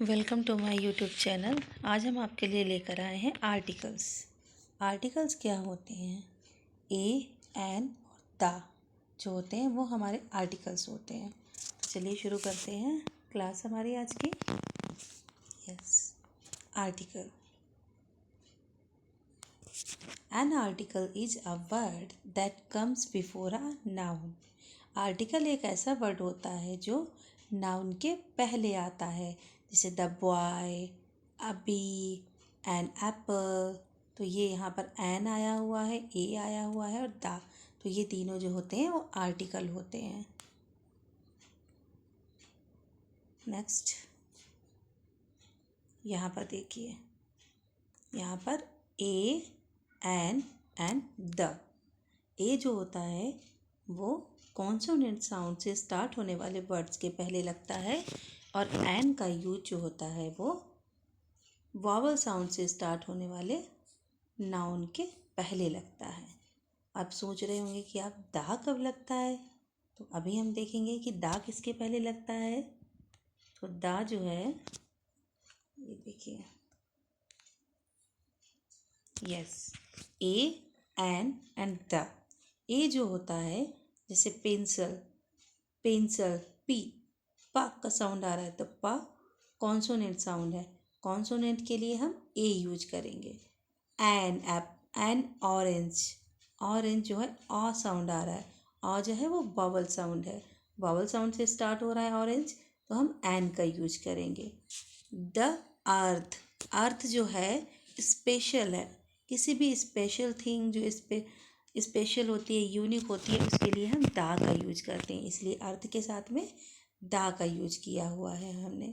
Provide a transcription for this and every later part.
Welcome to my YouTube channel. आज हम आपके लिए लेकर आए हैं आर्टिकल्स। आर्टिकल्स क्या होते हैं? ए, एन और द जो होते हैं वो हमारे आर्टिकल्स होते हैं। तो चलिए शुरू करते हैं क्लास हमारी आज की। Yes, article. An article is a word that comes before a noun. Article एक ऐसा वर्ड होता है जो नाउन के पहले आता है, जैसे the boy, a bee, an apple. तो ये यहाँ पर एन आया हुआ है, ए आया हुआ है और द, तो ये तीनों जो होते हैं वो आर्टिकल होते हैं। नेक्स्ट, यहाँ पर देखिए, यहाँ पर ए, एन एंड द। ए जो होता है वो कॉन्सोनेंट साउंड से स्टार्ट होने वाले वर्ड्स के पहले लगता है, और एन का यूज जो होता है वो वॉवल साउंड से स्टार्ट होने वाले नाउन के पहले लगता है। आप सोच रहे होंगे कि आप दा कब लगता है, तो अभी हम देखेंगे कि दा किसके पहले लगता है। तो दा जो है, ये देखिए, yes, a, an and the. A जो होता है, जैसे पेंसिल, पेंसिल, पी, पा का साउंड आ रहा है तो पा कॉन्सोनेंट साउंड है। कॉन्सोनेंट के लिए हम ए यूज करेंगे। एन एन ऑरेंज, ऑरेंज जो है ऑ साउंड आ रहा है, ऑ जो है वो वॉवल साउंड है, वॉवल साउंड से स्टार्ट हो रहा है ऑरेंज, तो हम एन का यूज करेंगे। द अर्थ, अर्थ जो है स्पेशल है, किसी भी स्पेशल थिंग जो स्पेशल होती है, यूनिक होती है, उसके लिए हम दा का यूज करते हैं, इसलिए अर्थ के साथ में दा का यूज किया हुआ है हमने।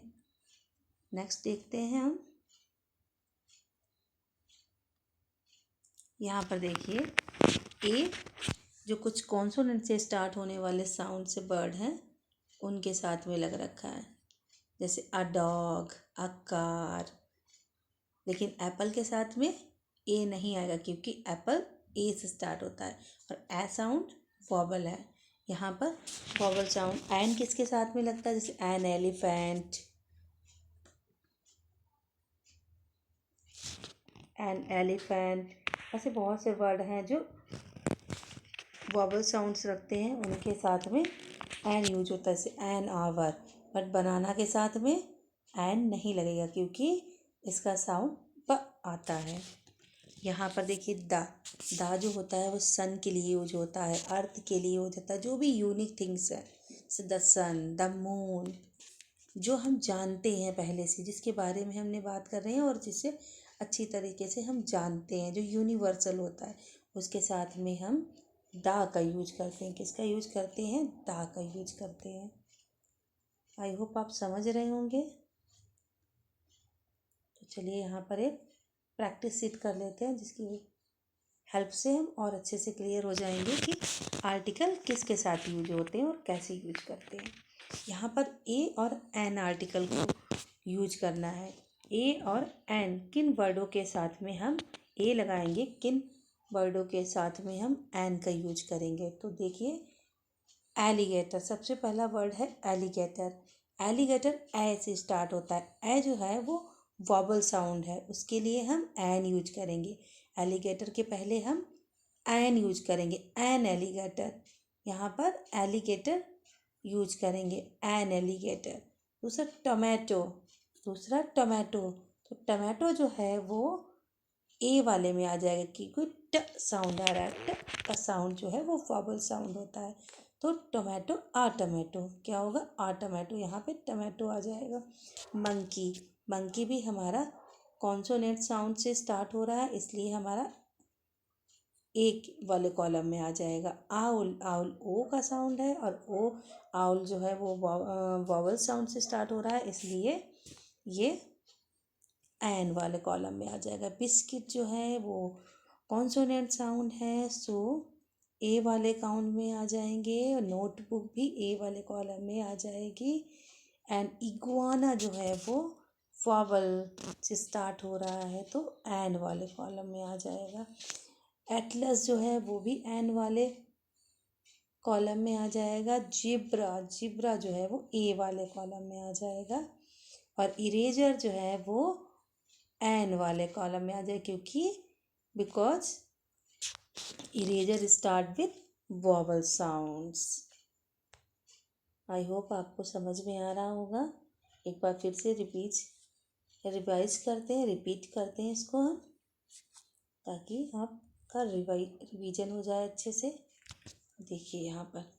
नेक्स्ट देखते हैं हम, यहाँ पर देखिए, ए जो कुछ कॉन्सोनेंट से स्टार्ट होने वाले साउंड से वर्ड हैं उनके साथ में लग रखा है, जैसे अ डॉग, अ कार। लेकिन एप्पल के साथ में ए नहीं आएगा क्योंकि एप्पल ए से स्टार्ट होता है और ए साउंड वॉवल है। यहाँ पर वॉवल साउंड एन किसके साथ में लगता है, जैसे एन एलिफेंट, एन एलिफेंट। ऐसे बहुत से वर्ड हैं जो वॉवल साउंड्स रखते हैं, उनके साथ में एन यूज होता है, जैसे एन आवर। बट बनाना के साथ में एन नहीं लगेगा क्योंकि इसका साउंड प आता है। यहाँ पर देखिए दा जो होता है वो सन के लिए यूज होता है, अर्थ के लिए यूज होता है, जो भी यूनिक थिंग्स है, जैसे द सन, द मून, जो हम जानते हैं पहले से, जिसके बारे में हमने बात कर रहे हैं और जिसे अच्छी तरीके से हम जानते हैं, जो यूनिवर्सल होता है, उसके साथ में हम दा का यूज करते हैं। किसका यूज करते हैं? दा का यूज करते हैं। आई होप आप समझ रहे होंगे। तो चलिए यहाँ पर एक प्रैक्टिस सीट कर लेते हैं, जिसकी हेल्प से हम और अच्छे से क्लियर हो जाएंगे कि आर्टिकल किसके साथ यूज होते हैं और कैसे यूज करते हैं। यहाँ पर ए और एन आर्टिकल को यूज करना है। ए और एन किन वर्डों के साथ में हम ए लगाएंगे, किन वर्डों के साथ में हम एन का यूज करेंगे। तो देखिए, एलिगेटर, सबसे पहला वर्ड है एलिगेटर। एलिगेटर ए से स्टार्ट होता है, ए जो है वो वॉबल साउंड है, उसके लिए हम एन यूज करेंगे। एलिगेटर के पहले हम एन यूज करेंगे, एन एलिगेटर। यहाँ पर एलिगेटर यूज करेंगे, एन एलिगेटर। दूसरा टोमेटो, दूसरा टोमेटो, तो टोमेटो जो है वो ए वाले में आ जाएगा क्योंकि ट साउंड आ रहा है, ट का साउंड जो है वो वॉबल साउंड होता है। तो टोमेटो, आ टोमेटो, क्या होगा? आ टोमेटो, यहाँ पे टोमेटो आ जाएगा। मंकी, मंकी भी हमारा कॉन्सोनेंट साउंड से स्टार्ट हो रहा है, इसलिए हमारा एक वाले कॉलम में आ जाएगा। आउल, आउल ओ का साउंड है और ओ आउल जो है वो वॉवल साउंड से स्टार्ट हो रहा है, इसलिए ये एन वाले कॉलम में आ जाएगा। बिस्किट जो है वो कॉन्सोनेंट साउंड है, सो ए वाले काउंट में आ जाएंगे। नोटबुक भी ए वाले कॉलम में आ जाएगी। एंड इग्वाना जो है वो वॉवल से स्टार्ट हो रहा है, तो एन वाले कॉलम में आ जाएगा। एटलस जो है वो भी एन वाले कॉलम में आ जाएगा। जिब्रा, जिब्रा जो है वो ए वाले कॉलम में आ जाएगा। और इरेजर जो है वो एन वाले कॉलम में आ जाए, क्योंकि because eraser start with vowel sounds. I hope आपको समझ में आ रहा होगा। एक बार फिर से रिवाइज करते हैं, रिपीट करते हैं इसको हम, ताकि आपका रिवीजन हो जाए अच्छे से। देखिए यहाँ पर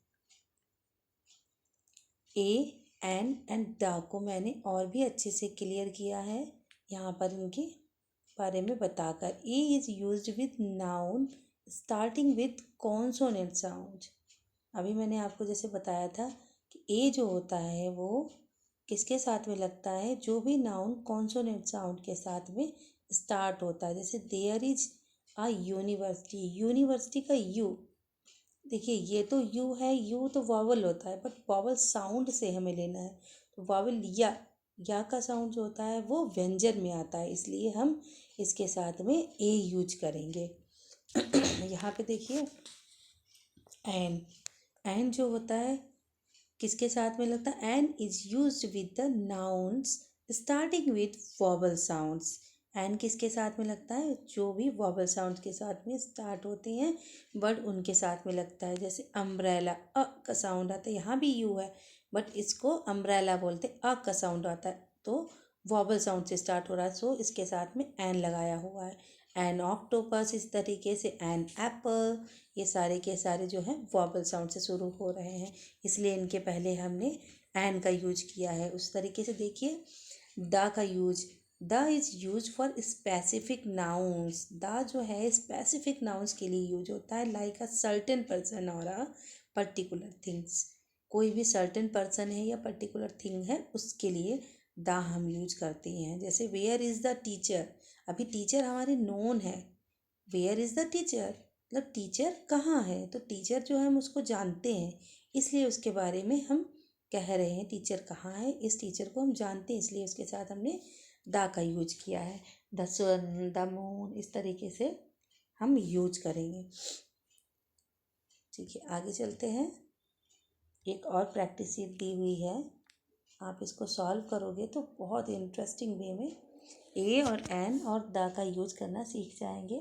ए, एन एंड द को मैंने और भी अच्छे से क्लियर किया है यहाँ पर इनके बारे में बताकर। A is used with noun starting with consonant sound. अभी मैंने आपको जैसे बताया था कि ए जो होता है वो किसके साथ में लगता है, जो भी नाउन कॉन्सोनेंट साउंड के साथ में स्टार्ट होता है। जैसे there is a university, university का यू, देखिए ये तो यू है, यू तो वॉवल होता है, बट वॉवल साउंड से हमें लेना है। तो वॉवल या का साउंड जो होता है वो व्यंजन में आता है, इसलिए हम इसके साथ में ए यूज करेंगे। यहाँ पे देखिए एन जो होता है किसके साथ में लगता है, an is used with the nouns starting with vowel sounds. An किसके साथ में लगता है, जो भी वॉवल साउंड के साथ में स्टार्ट होते हैं वर्ड उनके साथ में लगता है। जैसे अम्ब्रेला, अ का साउंड आता है, यहाँ भी यू है बट इसको अम्ब्रेला बोलते, अ का साउंड आता है तो वॉवल साउंड से स्टार्ट हो रहा है, सो इसके साथ में एन लगाया हुआ है। एन ऑक्टोपस, इस तरीके से एन एप्पल, ये सारे के सारे जो हैं वॉवल साउंड से शुरू हो रहे हैं, इसलिए इनके पहले हमने एन का यूज किया है। उस तरीके से देखिए द का use, the is use for specific nouns. The जो है स्पेसिफिक नाउन्स के लिए यूज होता है, लाइक अ सर्टेन पर्सन और अ पर्टिकुलर थिंग्स। कोई भी सर्टेन पर्सन है या पर्टिकुलर थिंग है उसके लिए द हम यूज करते हैं। जैसे वेयर इज़ द टीचर, अभी टीचर हमारे नोन है, वेयर इज़ द टीचर मतलब टीचर कहाँ है, तो टीचर जो है हम उसको जानते हैं, इसलिए उसके बारे में हम कह रहे हैं टीचर कहाँ है, इस टीचर को हम जानते हैं, इसलिए उसके साथ हमने द का यूज किया है। द सन, द मून, इस तरीके से हम यूज करेंगे। ठीक है, आगे चलते हैं। एक और प्रैक्टिस शीट दी हुई है, आप इसको सॉल्व करोगे तो बहुत इंटरेस्टिंग वे में ए और एन और द का यूज करना सीख जाएंगे।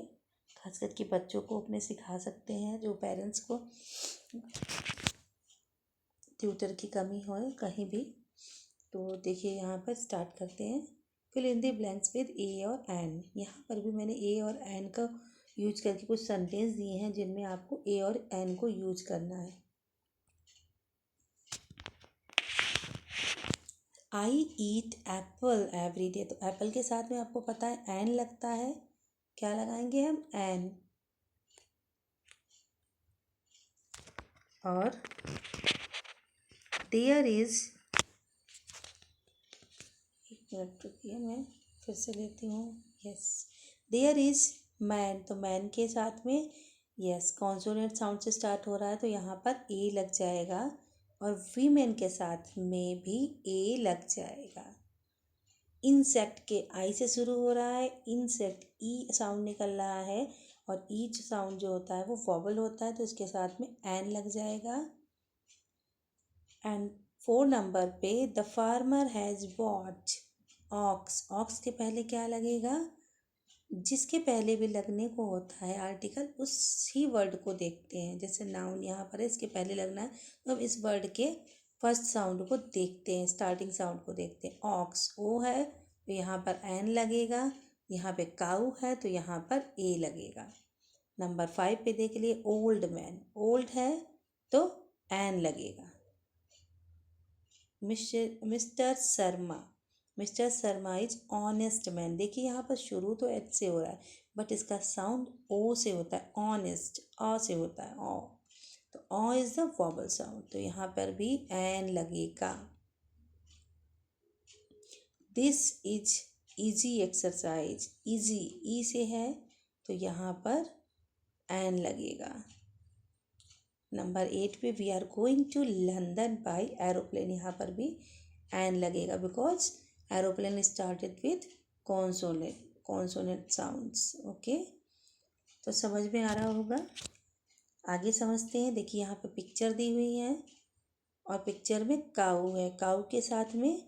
खास करके बच्चों को अपने सिखा सकते हैं, जो पेरेंट्स को ट्यूटर की कमी हो कहीं भी। तो देखिए यहाँ पर स्टार्ट करते हैं। Fill in the blanks with a और एन। यहाँ पर भी मैंने ए और एन का यूज करके कुछ सेंटेंस दिए हैं जिनमें आपको ए और एन को यूज करना है। आई ईट एप्पल एवरी डे, तो एप्पल के साथ में आपको पता है एन लगता है, क्या लगाएंगे हम, एन। और देयर इज, एक मिनट रुकिए मैं फिर से लेती हूँ, यस, देयर इज मैन, तो मैन के साथ में यस कॉन्सोनेंट साउंड से स्टार्ट हो रहा है तो यहाँ पर ए लग जाएगा, और वीमेन के साथ में भी ए लग जाएगा। इंसेक्ट के आई से शुरू हो रहा है, इंसेक्ट ई साउंड निकल रहा है, और ईच साउंड जो होता है वो वॉवल होता है तो इसके साथ में एन लग जाएगा। एंड 4 नंबर पे the farmer has bought ox, ox के पहले क्या लगेगा, जिसके पहले भी लगने को होता है आर्टिकल उसी वर्ड को देखते हैं। जैसे नाउन यहाँ पर है, इसके पहले लगना है तो हम इस वर्ड के फर्स्ट साउंड को देखते हैं, स्टार्टिंग साउंड को देखते हैं। ऑक्स ओ है तो यहाँ पर एन लगेगा, यहाँ पे काऊ है तो यहाँ पर ए लगेगा। नंबर 5 पे देख लिए ओल्ड मैन, ओल्ड है तो एन लगेगा। Mister Sharma, mister Sharma is honest man, देखिए यहाँ पर शुरू तो एच से हो रहा है बट इसका साउंड ओ से होता है, ऑनेस्ट अ से होता है, ओ, तो O is the vowel sound तो यहाँ पर भी एन लगेगा। This is easy exercise, easy E से है तो यहाँ पर एन लगेगा। नंबर 8 पे we are going to London by aeroplane, यहाँ पर भी एन लगेगा because aeroplane started with consonant sounds. Okay, तो समझ में आ रहा होगा। आगे समझते हैं। देखिए यहाँ पे पिक्चर दी हुई है और पिक्चर में काऊ है, काऊ के साथ में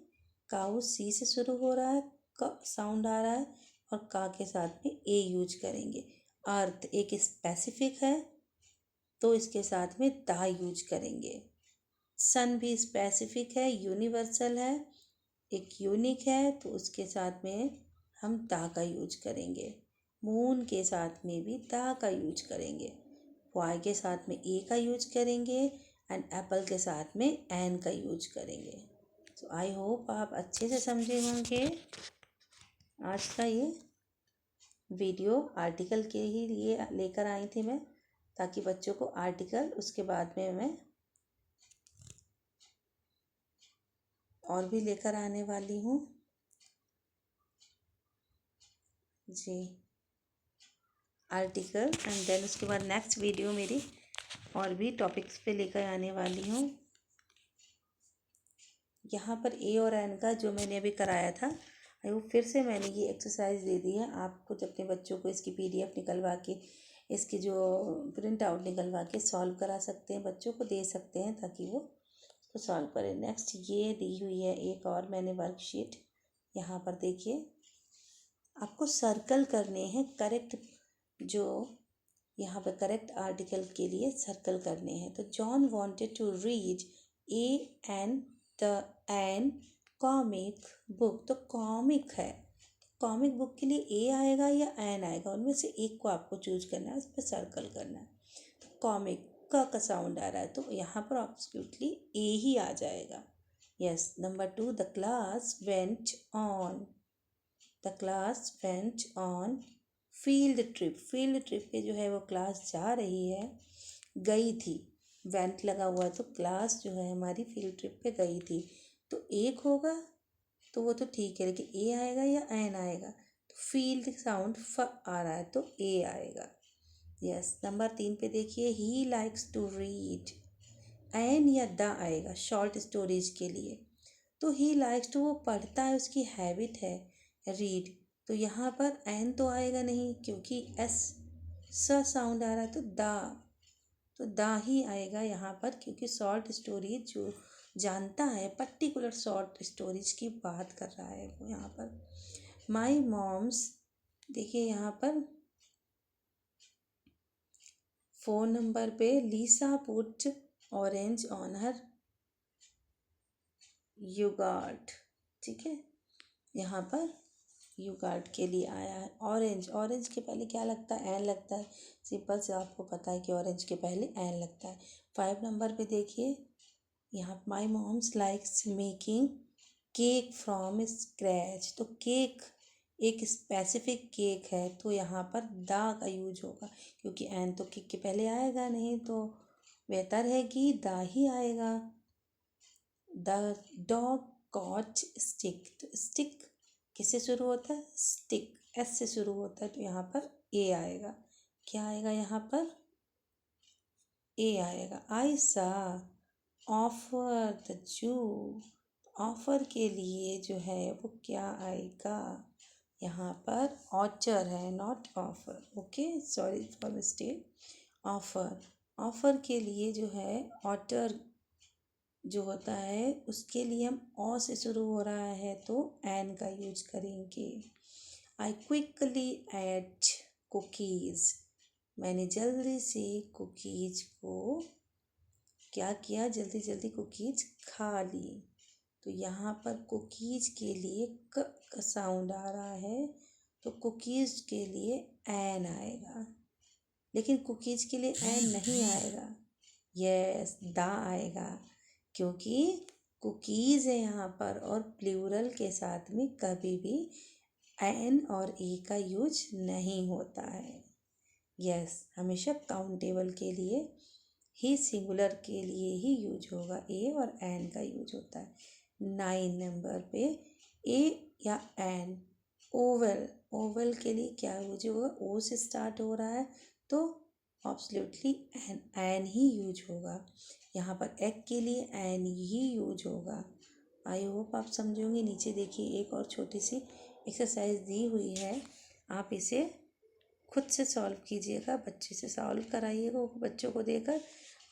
काऊ सी से शुरू हो रहा है, क साउंड आ रहा है, और का के साथ में ए यूज करेंगे। अर्थ एक स्पेसिफिक है तो इसके साथ में दा यूज करेंगे। सन भी स्पेसिफिक है, यूनिवर्सल है, एक यूनिक है, तो उसके साथ में हम दा का यूज करेंगे। मून के साथ में भी दा का यूज करेंगे। वाई के साथ में ए का यूज करेंगे एंड एप्पल के साथ में एन का यूज करेंगे। तो आई होप आप अच्छे से समझे होंगे। आज का ये वीडियो आर्टिकल के ही लिए लेकर आई थी मैं, ताकि बच्चों को आर्टिकल उसके बाद में मैं और भी लेकर आने वाली हूँ जी, आर्टिकल। एंड देन उसके बाद नेक्स्ट वीडियो मेरी और भी टॉपिक्स पे लेकर आने वाली हूँ। यहाँ पर ए और एन का जो मैंने अभी कराया था, वो फिर से मैंने ये एक्सरसाइज दे दी है। आप कुछ अपने बच्चों को इसकी पीडीएफ निकलवा के, इसकी जो प्रिंट आउट निकलवा के सॉल्व करा सकते हैं, बच्चों को दे सकते हैं ताकि वो उसको सॉल्व करें। नेक्स्ट ये दी हुई है एक और मैंने वर्कशीट, यहाँ पर देखिए आपको सर्कल करने हैं करेक्ट, जो यहाँ पर करेक्ट आर्टिकल के लिए सर्कल करने हैं। तो John wanted to read a and the an comic book, तो कॉमिक है, कॉमिक बुक के लिए ए आएगा या एन आएगा, उनमें से एक को आपको चूज करना है, उस पर सर्कल करना है। तो कॉमिक का साउंड आ रहा है तो यहाँ पर एब्सोल्युटली ए ही आ जाएगा। Yes. Number 2, the class went on, the class went on field trip, field trip पे जो है वो क्लास जा रही है, गई थी, वेंट लगा हुआ है तो क्लास जो है हमारी फील्ड ट्रिप पे गई थी। तो एक होगा तो वो तो ठीक है, लेकिन ए आएगा या एन आएगा, तो फील्ड साउंड फ आ रहा है तो ए आएगा। यस। नंबर 3 पे देखिए, he likes to read, an या द आएगा शॉर्ट स्टोरीज के लिए। तो ही लाइक्स टू वो पढ़ता है, उसकी हैबिट है रीड, तो यहाँ पर एन तो आएगा नहीं क्योंकि एस स साउंड आ रहा है, तो दा ही आएगा यहाँ पर, क्योंकि शॉर्ट स्टोरीज जो जानता है पर्टिकुलर शॉर्ट स्टोरीज की बात कर रहा है वो यहाँ पर। माई मॉम्स, देखिए यहाँ पर 4 नंबर पे, Lisa put orange on her yogurt, ठीक है, यहाँ पर योगार्ट के लिए आया है। ऑरेंज, ऑरेंज के पहले क्या लगता है, एन लगता है, सिंपल से आपको पता है कि ऑरेंज के पहले एन लगता है। 5 नंबर पे देखिए, यहाँ my mom's likes making cake from scratch, तो केक एक स्पेसिफिक केक है तो यहाँ पर दा का यूज होगा, क्योंकि एन तो केक के पहले आएगा नहीं, तो बेहतर है कि दा ही आएगा। द डॉग कॉट स्टिक, तो स्टिक किससे शुरू होता है, स्टिक एस से शुरू होता है, तो यहाँ पर ए आएगा। क्या आएगा यहाँ पर, ए आएगा। आई सा ऑफर द जू, ऑफर के लिए जो है वो क्या आएगा, यहाँ पर ऑचर है not offer, okay, sorry for mistake. Offer, offer के लिए जो है ऑटर जो होता है उसके लिए हम ओ से शुरू हो रहा है तो एन का यूज करेंगे। आई क्विकली एट कुकीज़, मैंने जल्दी से कुकीज़ को क्या किया, जल्दी जल्दी कुकीज़ खा ली, तो यहाँ पर कुकीज़ के लिए क का साउंड आ रहा है तो कुकीज़ के लिए एन आएगा, लेकिन कुकीज़ के लिए एन नहीं आएगा, यस दा आएगा, क्योंकि कुकीज़ है यहाँ पर और प्लूरल के साथ में कभी भी एन और ए का यूज नहीं होता है। यस, हमेशा काउंटेबल के लिए ही, सिंगुलर के लिए ही यूज होगा, ए और एन का यूज होता है। 9 नंबर पे ए या एन, ओवल, ओवल के लिए क्या यूज होगा, ओ से स्टार्ट हो रहा है तो एब्सोल्युटली एन ही यूज होगा, यहाँ पर एग के लिए एन ही यूज होगा। आई होप आप समझोगे। नीचे देखिए एक और छोटी सी एक्सरसाइज दी हुई है, आप इसे खुद से सॉल्व कीजिएगा, बच्चे से सॉल्व कराइएगा बच्चों को देकर,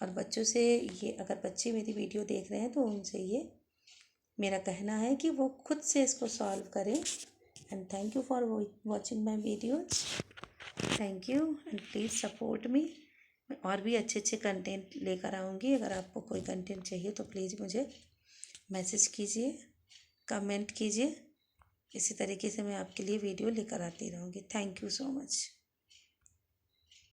और बच्चों से ये, अगर बच्चे मेरी वीडियो देख रहे हैं तो उनसे ये मेरा कहना है कि वो खुद से इसको सॉल्व करें। And thank you for watching my videos. Thank you and please support me. मैं और भी अच्छे अच्छे कंटेंट लेकर आऊँगी। अगर आपको कोई कंटेंट चाहिए तो प्लीज़ मुझे मैसेज कीजिए, कमेंट कीजिए। इसी तरीके से मैं आपके लिए वीडियो लेकर आती रहूँगी। Thank you so much.